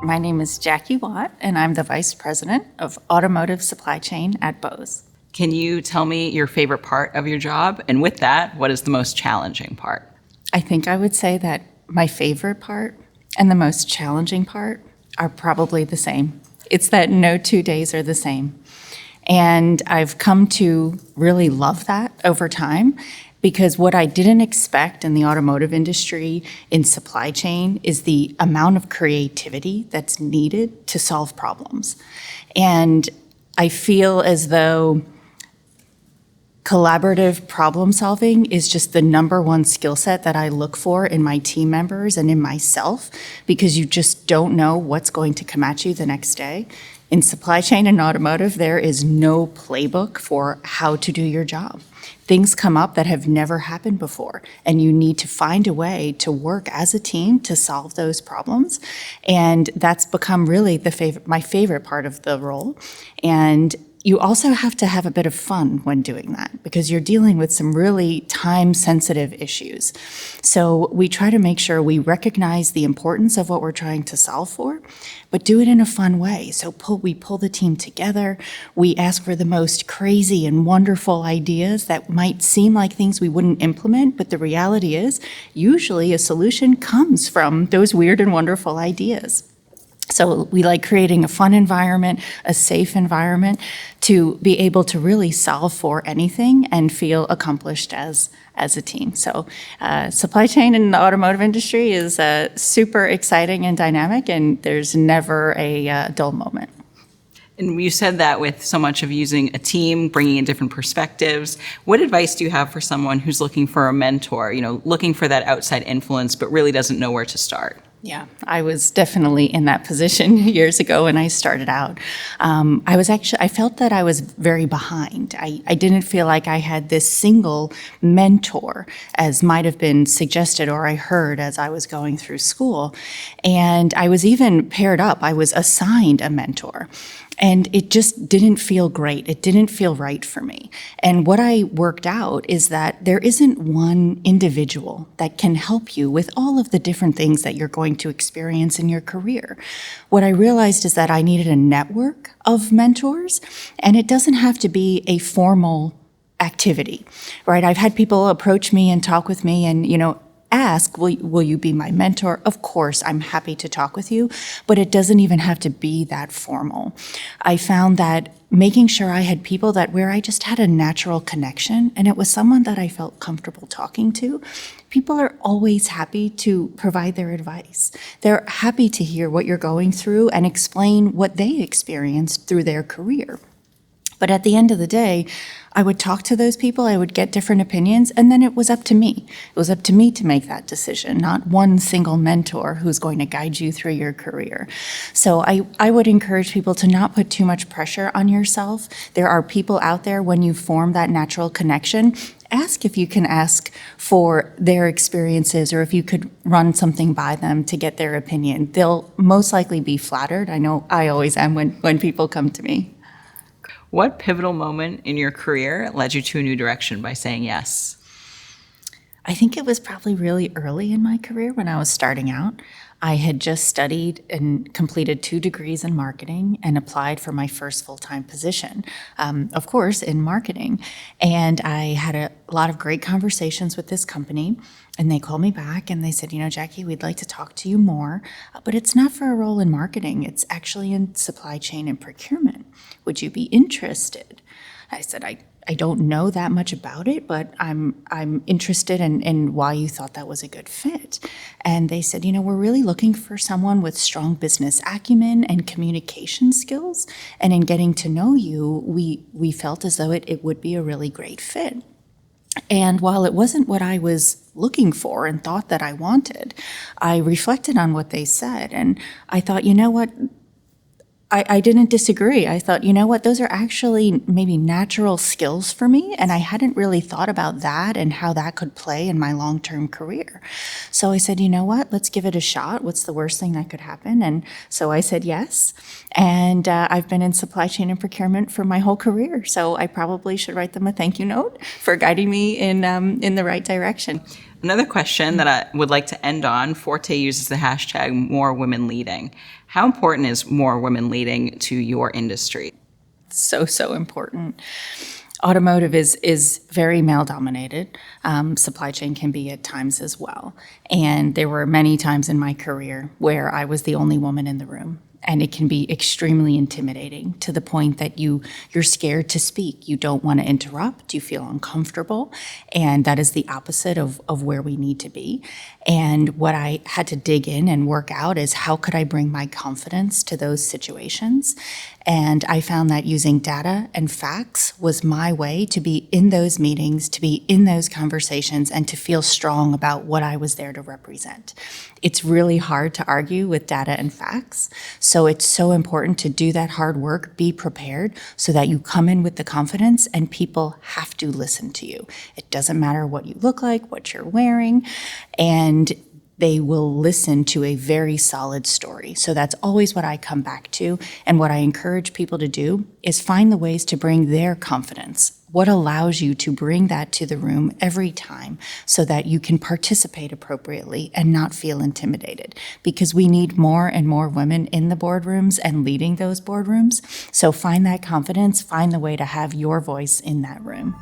My name is Jackie Watt, and I'm the Vice President of Automotive Supply Chain at Bose. Can you tell me your favorite part of your job? And with that, what is the most challenging part? I think I would say that my favorite part and the most challenging part are probably the same. It's that no 2 days are the same. And I've come to really love that over time, because what I didn't expect in the automotive industry in supply chain is the amount of creativity that's needed to solve problems. And I feel as though collaborative problem solving is just the number one skill set that I look for in my team members and in myself, because you just don't know what's going to come at you the next day. In supply chain and automotive, there is no playbook for how to do your job. Things come up that have never happened before, and you need to find a way to work as a team to solve those problems. And that's become really my favorite part of the role. And you also have to have a bit of fun when doing that, because you're dealing with some really time-sensitive issues. So we try to make sure we recognize the importance of what we're trying to solve for, but do it in a fun way. So we pull the team together. We ask for the most crazy and wonderful ideas that might seem like things we wouldn't implement, but the reality is usually a solution comes from those weird and wonderful ideas. So we like creating a fun environment, a safe environment, to be able to really solve for anything and feel accomplished as a team. So supply chain in the automotive industry is super exciting and dynamic, and there's never a dull moment. And you said that with so much of using a team, bringing in different perspectives. What advice do you have for someone who's looking for a mentor, looking for that outside influence, but really doesn't know where to start? Yeah, I was definitely in that position years ago when I started out. I felt that I was very behind. I didn't feel like I had this single mentor, as might have been suggested or I heard as I was going through school. And I was even paired up. I was assigned a mentor. And it just didn't feel great. It didn't feel right for me. And what I worked out is that there isn't one individual that can help you with all of the different things that you're going to experience in your career. What I realized is that I needed a network of mentors, and it doesn't have to be a formal activity, right? I've had people approach me and talk with me and, ask, will you be my mentor? Of course, I'm happy to talk with you, but it doesn't even have to be that formal. I found that making sure I had people where I just had a natural connection, and it was someone that I felt comfortable talking to, people are always happy to provide their advice. They're happy to hear what you're going through and explain what they experienced through their career. But at the end of the day, I would talk to those people, I would get different opinions, and then it was up to me. It was up to me to make that decision, not one single mentor who's going to guide you through your career. So I would encourage people to not put too much pressure on yourself. There are people out there, when you form that natural connection, ask if you can ask for their experiences or if you could run something by them to get their opinion. They'll most likely be flattered. I know I always am when people come to me. What pivotal moment in your career led you to a new direction by saying yes? I think it was probably really early in my career when I was starting out. I had just studied and completed 2 degrees in marketing and applied for my first full-time position, of course, in marketing. And I had a lot of great conversations with this company, and they called me back and they said, Jackie, we'd like to talk to you more, but it's not for a role in marketing. It's actually in supply chain and procurement. Would you be interested? I said, I don't know that much about it, but I'm interested in why you thought that was a good fit. And they said, we're really looking for someone with strong business acumen and communication skills. And in getting to know you, we felt as though it would be a really great fit. And while it wasn't what I was looking for and thought that I wanted, I reflected on what they said. And I thought, what? I didn't disagree. I thought, those are actually maybe natural skills for me, and I hadn't really thought about that and how that could play in my long-term career. So I said, let's give it a shot. What's the worst thing that could happen? And so I said yes, and I've been in supply chain and procurement for my whole career, so I probably should write them a thank you note for guiding me in the right direction. Another question that I would like to end on, Forte uses the hashtag more women leading. How important is more women leading to your industry? So important. Automotive is very male dominated. Supply chain can be at times as well. And there were many times in my career where I was the only woman in the room. And it can be extremely intimidating to the point that you're scared to speak. You don't want to interrupt. You feel uncomfortable. And that is the opposite of where we need to be. And what I had to dig in and work out is how could I bring my confidence to those situations? And I found that using data and facts was my way to be in those meetings, to be in those conversations, and to feel strong about what I was there to represent. It's really hard to argue with data and facts. So it's so important to do that hard work, be prepared so that you come in with the confidence and people have to listen to you. It doesn't matter what you look like, what you're wearing, and they will listen to a very solid story. So that's always what I come back to. And what I encourage people to do is find the ways to bring their confidence. What allows you to bring that to the room every time so that you can participate appropriately and not feel intimidated? Because we need more and more women in the boardrooms and leading those boardrooms. So find that confidence, find the way to have your voice in that room.